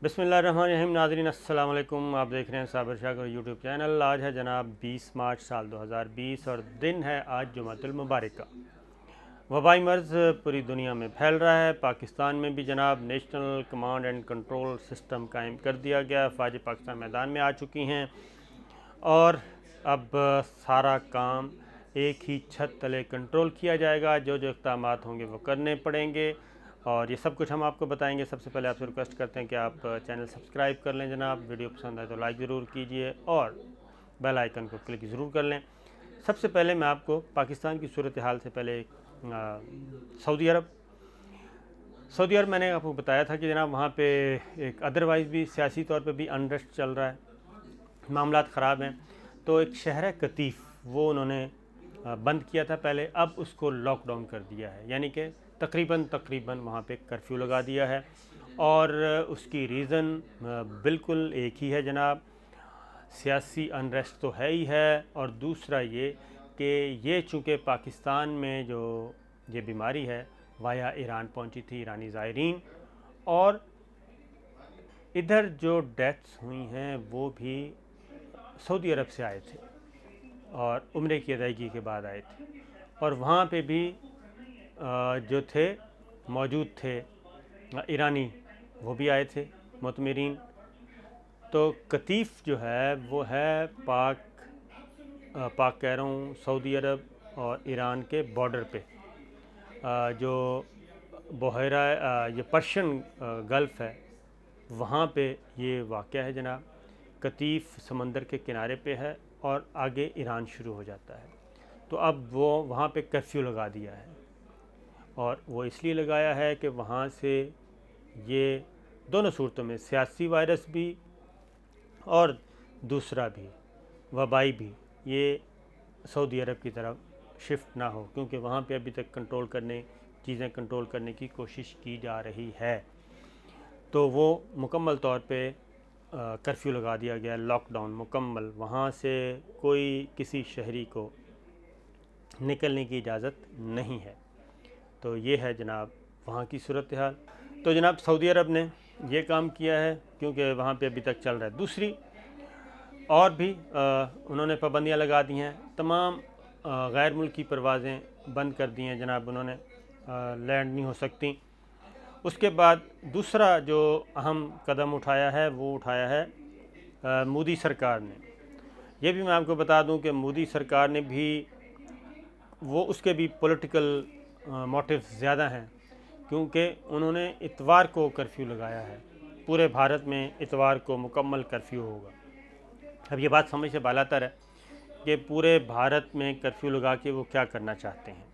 बिस्मिल्लाहिर्रहमानिर्रहीम। नाज़रीन अस्सलाम वालेकुम। आप देख रहे हैं साबिर शाह का यूट्यूब चैनल। आज है जनाब 20 मार्च साल 2020 और दिन है आज जुमातुल मुबारक का। वबाई मर्ज़ पूरी दुनिया में फैल रहा है। पाकिस्तान में भी जनाब national command and control system कायम कर दिया गया। फ़ौज पाकिस्तान मैदान में आ चुकी हैं और अब सारा काम एक ही छत तले कंट्रोल किया जाएगा। जो जो इक़दामात होंगे वो करने पड़ेंगे और ये सब कुछ हम आपको बताएंगे। सबसे पहले आपसे रिक्वेस्ट करते हैं कि आप चैनल सब्सक्राइब कर लें जनाब। वीडियो पसंद आए तो लाइक ज़रूर कीजिए और बेल आइकन को क्लिक ज़रूर कर लें। सबसे पहले मैं आपको पाकिस्तान की सूरत हाल से पहले सऊदी अरब मैंने आपको बताया था कि जनाब वहाँ पे एक अदरवाइज़ भी सियासी तौर पे भी अनरेस्ट चल रहा है, मामलात ख़राब हैं। तो एक शहर है कतीफ़, वो उन्होंने बंद किया था पहले, अब उसको लॉकडाउन कर दिया है, यानी कि तकरीबन वहाँ पे कर्फ्यू लगा दिया है। और उसकी रीज़न बिल्कुल एक ही है जनाब, सियासी अनरेस्ट तो है ही है, और दूसरा ये कि ये चूँकि पाकिस्तान में जो ये बीमारी है वाया ईरान पहुँची थी, ईरानी ज़ायरीन, और इधर जो डेथ्स हुई हैं वो भी सऊदी अरब से आए थे और उम्रे की अदायगी के बाद आए थे, और वहाँ पे भी जो थे मौजूद थे ईरानी, वो भी आए थे मुतमिरीन। तो कतीफ़ जो है वो है पाक कह रहा हूँ सऊदी अरब और ईरान के बॉर्डर पे, जो बहरा ये पर्शियन गल्फ़ है वहाँ पे ये वाक़या है जनाब। कतीफ़ समंदर के किनारे पे है और आगे ईरान शुरू हो जाता है। तो अब वो वहाँ पे कर्फ्यू लगा दिया है, और वो इसलिए लगाया है कि वहाँ से ये दोनों सूरतों में सियासी वायरस भी और दूसरा भी वबाई भी ये सऊदी अरब की तरफ शिफ्ट ना हो, क्योंकि वहाँ पे अभी तक चीज़ें कंट्रोल करने की कोशिश की जा रही है। तो वो मुकम्मल तौर पे कर्फ्यू लगा दिया गया, लॉकडाउन मुकम्मल। वहाँ से कोई किसी शहरी को निकलने की इजाज़त नहीं है। तो ये है जनाब वहाँ की सूरत हाल। तो जनाब सऊदी अरब ने ये काम किया है क्योंकि वहाँ पे अभी तक चल रहा है। दूसरी और भी उन्होंने पाबंदियाँ लगा दी हैं, तमाम गैर मुल्की परवाज़ें बंद कर दी हैं जनाब, उन्होंने लैंड नहीं हो सकती। उसके बाद दूसरा जो अहम कदम उठाया है वो उठाया है मोदी सरकार ने। ये भी मैं आपको बता दूं कि मोदी सरकार ने भी उसके भी पॉलिटिकल मोटिव्स ज़्यादा हैं, क्योंकि उन्होंने इतवार को कर्फ्यू लगाया है। पूरे भारत में इतवार को मुकम्मल कर्फ्यू होगा। अब ये बात समझ से बालातर है कि पूरे भारत में कर्फ्यू लगा के वो क्या करना चाहते हैं।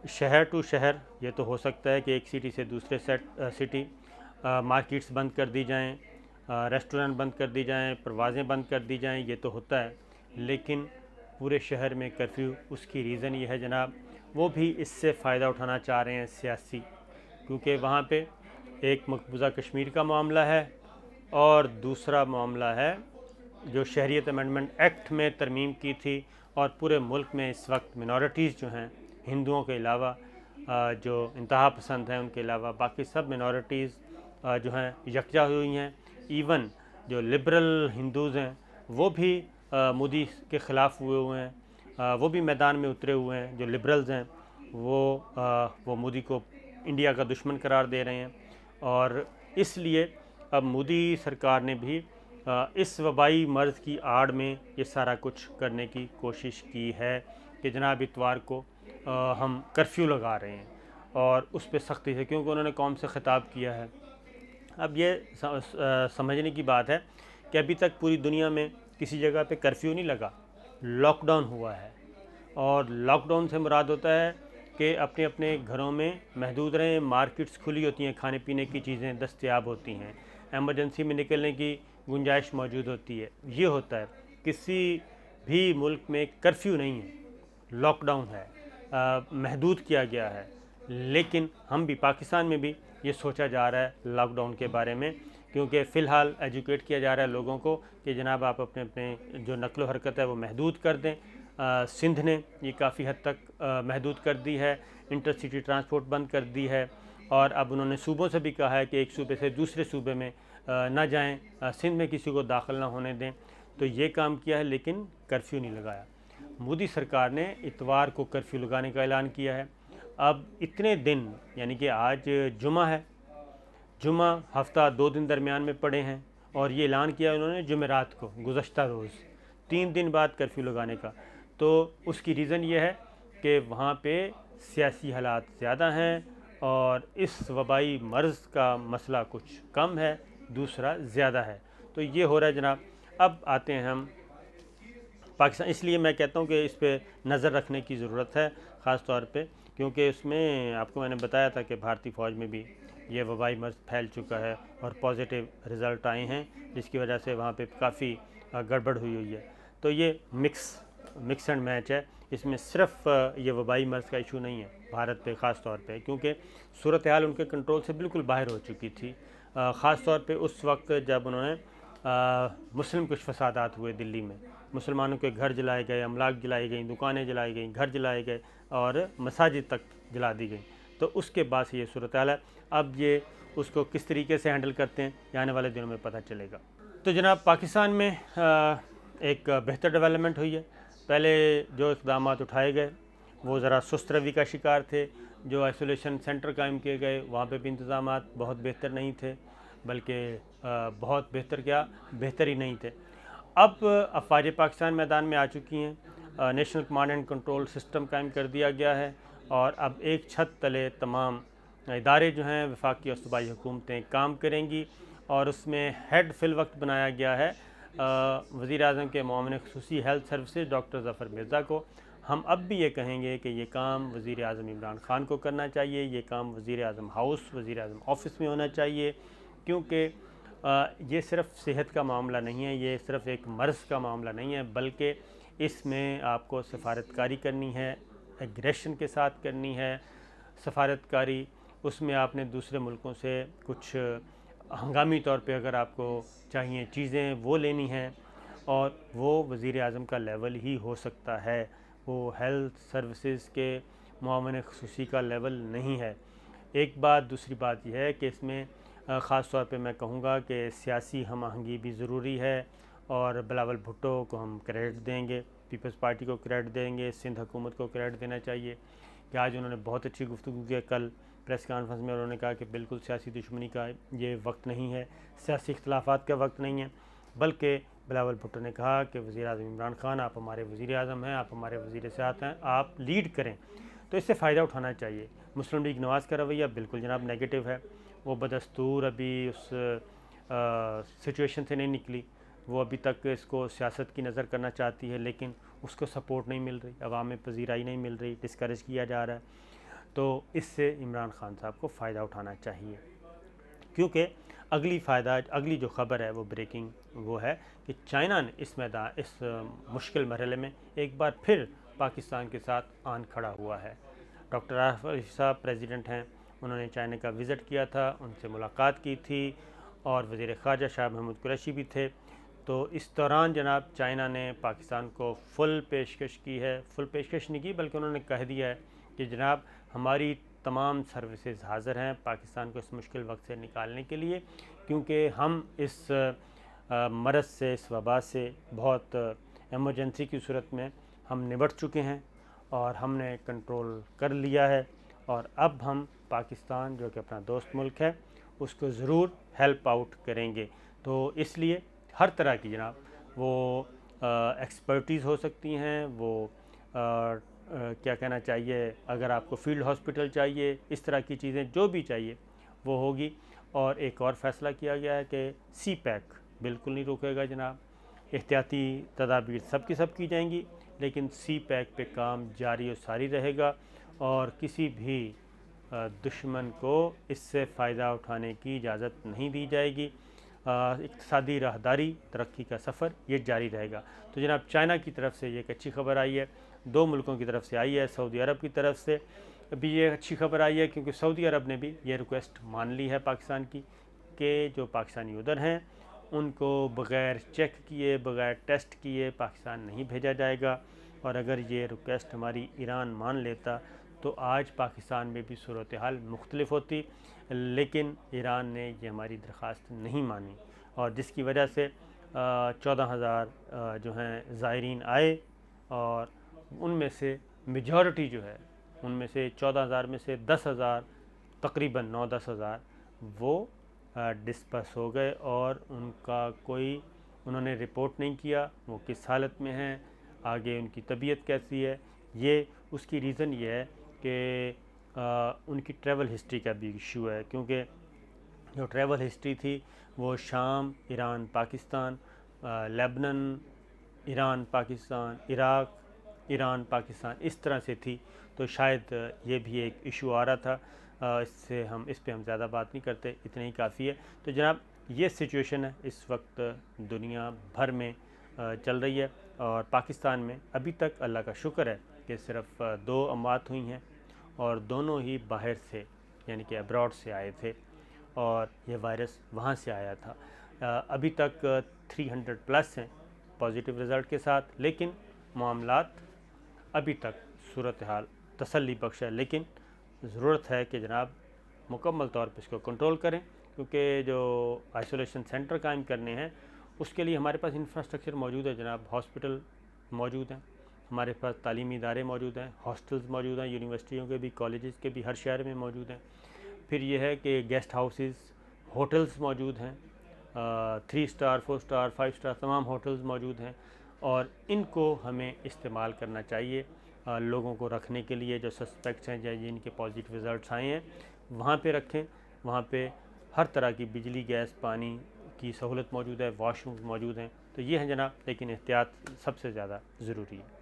शहर टू शहर ये तो हो सकता है कि एक सिटी से दूसरे सिटी मार्केट्स बंद कर दी जाएं, रेस्टोरेंट बंद कर दी जाएं, परवाज़ें बंद कर दी जाएं, ये तो होता है। लेकिन पूरे शहर में कर्फ्यू, उसकी रीज़न ये है जनाब, वो भी इससे फ़ायदा उठाना चाह रहे हैं सियासी, क्योंकि वहाँ पे एक मकबूजा कश्मीर का मामला है और दूसरा मामला है जो शहरियत अमेंडमेंट एक्ट में तरमीम की थी, और पूरे मुल्क में इस वक्त मिनॉरिटीज़ जो हैं, हिंदुओं के अलावा जो इंतहा पसंद हैं उनके अलावा बाकी सब मिनॉरिटीज़ जो हैं यकजा हुई हैं। इवन जो लिबरल हिंदूज़ हैं वो भी मोदी के ख़िलाफ़ हुए हैं, वो भी मैदान में उतरे हुए हैं। जो लिबरल्स हैं वो मोदी को इंडिया का दुश्मन करार दे रहे हैं, और इसलिए अब मोदी सरकार ने भी इस वबाई मर्ज़ की आड़ में ये सारा कुछ करने की कोशिश की है कि जनाब इतवार को हम कर्फ्यू लगा रहे हैं, और उस पर सख्ती से, क्योंकि उन्होंने कौम से ख़िताब किया है। अब ये समझने की बात है कि अभी तक पूरी दुनिया में किसी जगह पे कर्फ्यू नहीं लगा, लॉकडाउन हुआ है। और लॉकडाउन से मुराद होता है कि अपने अपने घरों में महदूद रहें, मार्केट्स खुली होती हैं, खाने पीने की चीज़ें दस्तयाब होती हैं, एमरजेंसी में निकलने की गुंजाइश मौजूद होती है। ये होता है, किसी भी मुल्क में कर्फ्यू नहीं है, लॉकडाउन है, महदूद किया गया है। लेकिन हम भी पाकिस्तान में भी ये सोचा जा रहा है लॉकडाउन के बारे में, क्योंकि फ़िलहाल एजुकेट किया जा रहा है लोगों को कि जनाब आप अपने अपने जो नक्लो हरकत है वो महदूद कर दें। सिंध ने ये काफ़ी हद तक महदूद कर दी है, इंटरसिटी ट्रांसपोर्ट बंद कर दी है, और अब उन्होंने सूबों से भी कहा है कि एक सूबे से दूसरे सूबे में ना जाएं, सिंध में किसी को दाखिल ना होने दें। तो ये काम किया है, लेकिन कर्फ्यू नहीं लगाया। मोदी सरकार ने इतवार को कर्फ्यू लगाने का ऐलान किया है। अब इतने दिन, यानी कि आज जुमा है, जुमा हफ्ता 2 दिन दरमियान में पड़े हैं, और ये ऐलान किया उन्होंने जुमेरात को, गुज़श्ता रोज़ 3 दिन बाद कर्फ्यू लगाने का। तो उसकी रीज़न ये है कि वहाँ पे सियासी हालात ज़्यादा हैं और इस वबाई मर्ज़ का मसला कुछ कम है, दूसरा ज़्यादा है। तो ये हो रहा है जनाब। अब आते हैं हम पाकिस्तान, इसलिए मैं कहता हूँ कि इस पे नज़र रखने की ज़रूरत है ख़ास तौर पे, क्योंकि उसमें आपको मैंने बताया था कि भारतीय फ़ौज में भी ये वबाई मर्ज़ फैल चुका है और पॉजिटिव रिज़ल्ट आए हैं, जिसकी वजह से वहाँ पे काफ़ी गड़बड़ हुई है। तो ये मिक्स एंड मैच है। इसमें सिर्फ ये वबाई मर्ज़ का इशू नहीं है भारत पे ख़ास तौर पे, क्योंकि सूरत हाल उनके कंट्रोल से बिल्कुल बाहर हो चुकी थी। ख़ास तौर पे उस वक्त जब उन्होंने मुस्लिम कुछ फसादात हुए दिल्ली में, मुसलमानों के घर जलाए गए, अमलाक जलाई गई, दुकानें जलाई गई, घर जलाए गए और मसाजिद तक जला दी गई। तो उसके बाद से ये सूरत हाल है। अब ये उसको किस तरीके से हैंडल करते हैं ये आने वाले दिनों में पता चलेगा। तो जनाब, पाकिस्तान में एक बेहतर डेवलपमेंट हुई है। पहले जो इक़दाम उठाए गए वो ज़रा सुस्त रवि का शिकार थे। जो आइसोलेशन सेंटर कायम किए गए वहाँ पे भी इंतज़ाम बहुत बेहतर नहीं थे, बल्कि बहुत बेहतर ही नहीं थे। अब अफ़वाज पाकिस्तान मैदान में आ चुकी हैं। National command and control system कायम कर दिया गया है और अब एक छत तले तमाम इदारे जो हैं वफाकी और सूबाई हुकूमतें काम करेंगी, और उसमें हेड फिल वक्त बनाया गया है वज़ीर आज़म के मुआविन ख़ुसूसी health services doctor Zafar Mirza को। हम अब भी ये कहेंगे कि ये काम वज़ीर आज़म इमरान ख़ान को करना चाहिए, ये काम वज़ीर आज़म हाउस, वज़ीर आज़म ऑफ़िस में होना चाहिए, क्योंकि ये सिर्फ़ सेहत का मामला नहीं है, ये सिर्फ़ एक मर्ज़ का मामला नहीं है, बल्कि इसमें आपको सफारतकारी करनी है, एग्रेशन के साथ करनी है सफारतकारी। उसमें आपने दूसरे मुल्कों से कुछ हंगामी तौर पे अगर आपको चाहिए चीज़ें वो लेनी हैं, और वो वज़ीर आज़म का लेवल ही हो सकता है, वो हेल्थ सर्विसेज के मुआविन ख़ुसूसी का लेवल नहीं है। एक बात, दूसरी बात यह है कि इसमें ख़ास तौर पे मैं कहूँगा कि सियासी हम आहंगी भी ज़रूरी है, और बिलावल भुट्टो को हम क्रेडिट देंगे, पीपल्स पार्टी को क्रेडिट देंगे, सिंध हुकूमत को क्रेडिट देना चाहिए कि आज उन्होंने बहुत अच्छी गुफ्तगू की। कल प्रेस कॉन्फ्रेंस में उन्होंने कहा कि बिल्कुल सियासी दुश्मनी का ये वक्त नहीं है, सियासी इख्तलाफात का वक्त नहीं है, बल्कि बिलावल भुट्टो ने कहा कि वज़ीर आज़म इमरान ख़ान, आप हमारे वज़ीर आज़म हैं, आप हमारे वज़ीर सियासत हैं, आप लीड करें। तो इससे फ़ायदा उठाना चाहिए। मुस्लिम लीग नवाज़ का रवैया बिल्कुल जनाब नेगेटिव है। वो बदस्तूर अभी उस सिचुएशन से नहीं निकली, वो अभी तक इसको सियासत की नज़र करना चाहती है, लेकिन उसको सपोर्ट नहीं मिल रही, अवाम में पजीराई नहीं मिल रही, डिस्करेज किया जा रहा है। तो इससे इमरान ख़ान साहब को फ़ायदा उठाना चाहिए, क्योंकि अगली जो ख़बर है वो ब्रेकिंग वो है कि चाइना ने इस मुश्किल मरहले में एक बार फिर पाकिस्तान के साथ आन खड़ा हुआ है। डॉक्टर आरिफ साहब प्रेसिडेंट हैं, उन्होंने चाइना का विज़िट किया था, उनसे मुलाकात की थी, और वज़ीर ख़ारजा शाह महमूद कुरैशी भी थे। तो इस दौरान जनाब चाइना ने पाकिस्तान को फुल पेशकश की है, फुल पेशकश नहीं की बल्कि उन्होंने कह दिया है कि जनाब हमारी तमाम सर्विसेज हाज़िर हैं पाकिस्तान को इस मुश्किल वक्त से निकालने के लिए, क्योंकि हम इस मरज़ से, इस वबा से बहुत एमरजेंसी की सूरत में हम निपट चुके हैं और हमने कंट्रोल कर लिया है, और अब हम पाकिस्तान जो कि अपना दोस्त मुल्क है उसको ज़रूर हेल्प आउट करेंगे। तो इसलिए हर तरह की जनाब वो एक्सपर्टीज़ हो सकती हैं, वो क्या कहना चाहिए, अगर आपको फील्ड हॉस्पिटल चाहिए, इस तरह की चीज़ें जो भी चाहिए वो होगी। और एक और फ़ैसला किया गया है कि सी पैक बिल्कुल नहीं रोकेगा जनाब, एहतियाती तदाबीर सब की जाएंगी, लेकिन सी पैक पे काम जारी और सारी रहेगा, और किसी भी दुश्मन को इससे फ़ायदा उठाने की इजाज़त नहीं दी जाएगी। इक़्तिसादी राहदारी, तरक्की का सफ़र ये जारी रहेगा। तो जनाब चाइना की तरफ से ये एक अच्छी खबर आई है, 2 मुल्कों की तरफ से आई है, सऊदी अरब की तरफ से भी ये अच्छी खबर आई है, क्योंकि सऊदी अरब ने भी ये रिक्वेस्ट मान ली है पाकिस्तान की कि जो पाकिस्तानी उधर हैं उनको बग़ैर चेक किए, बग़ैर टेस्ट किए पाकिस्तान नहीं भेजा जाएगा, और अगर ये रिक्वेस्ट हमारी ईरान मान लेता तो आज पाकिस्तान में भी सूरत हाल मुख्तलिफ होती, लेकिन ईरान ने ये हमारी दरख्वास्त नहीं मानी और जिसकी वजह से 14,000 जो हैं ज़ायरीन आए और उनमें से मेजॉरिटी जो है, उनमें से 14,000 में से 10,000 तकरीबन 9-10 हज़ार वो डिस्पर्स हो गए और उनका कोई उन्होंने रिपोर्ट नहीं किया वो किस हालत में हैं, आगे उनकी तबीयत कैसी है। ये उसकी रीज़न ये है कि उनकी ट्रैवल हिस्ट्री का भी इशू है, क्योंकि जो ट्रैवल हिस्ट्री थी वो शाम, Iran, Pakistan, Lebanon, Iran, Pakistan, Iraq, Iran, Pakistan, इस तरह से थी। तो शायद ये भी एक इशू आ रहा था। इस पे हम ज़्यादा बात नहीं करते, इतना ही काफ़ी है। तो जनाब ये सिचुएशन है इस वक्त दुनिया भर में चल रही है और पाकिस्तान में अभी तक अल्लाह का शुक्र है कि सिर्फ 2 अमवात हुई हैं और दोनों ही बाहर से यानी कि अब्रॉड से आए थे और ये वायरस वहाँ से आया था। अभी तक 300 प्लस हैं पॉजिटिव रिज़ल्ट के साथ, लेकिन मामलात अभी तक सूरत हाल तसल्ली बख्श है। लेकिन ज़रूरत है कि जनाब मुकम्मल तौर पर इसको कंट्रोल करें, क्योंकि जो आइसोलेशन सेंटर कायम करने हैं उसके लिए हमारे पास इंफ्रास्ट्रक्चर मौजूद है जनाब। हॉस्पिटल मौजूद हैं, हमारे पास तालीमी इदारे मौजूद हैं, हॉस्टल्स मौजूद हैं, यूनिवर्सिटियों के भी, कॉलेजेस के भी हर शहर में मौजूद हैं। फिर यह है कि गेस्ट हाउसेस, होटल्स मौजूद हैं, 3 स्टार, 4 स्टार, 5 स्टार तमाम होटल्स मौजूद हैं और इनको हमें इस्तेमाल करना चाहिए लोगों को रखने के लिए। जो सस्पेक्ट्स हैं या जिनके पॉजिटिव रिज़ल्ट्स आए हैं वहाँ पे रखें। वहाँ पे हर तरह की बिजली, गैस, पानी की सहूलत मौजूद है, वॉशरूम मौजूद हैं। तो ये हैं जनाब, लेकिन एहतियात सबसे ज़्यादा ज़रूरी है।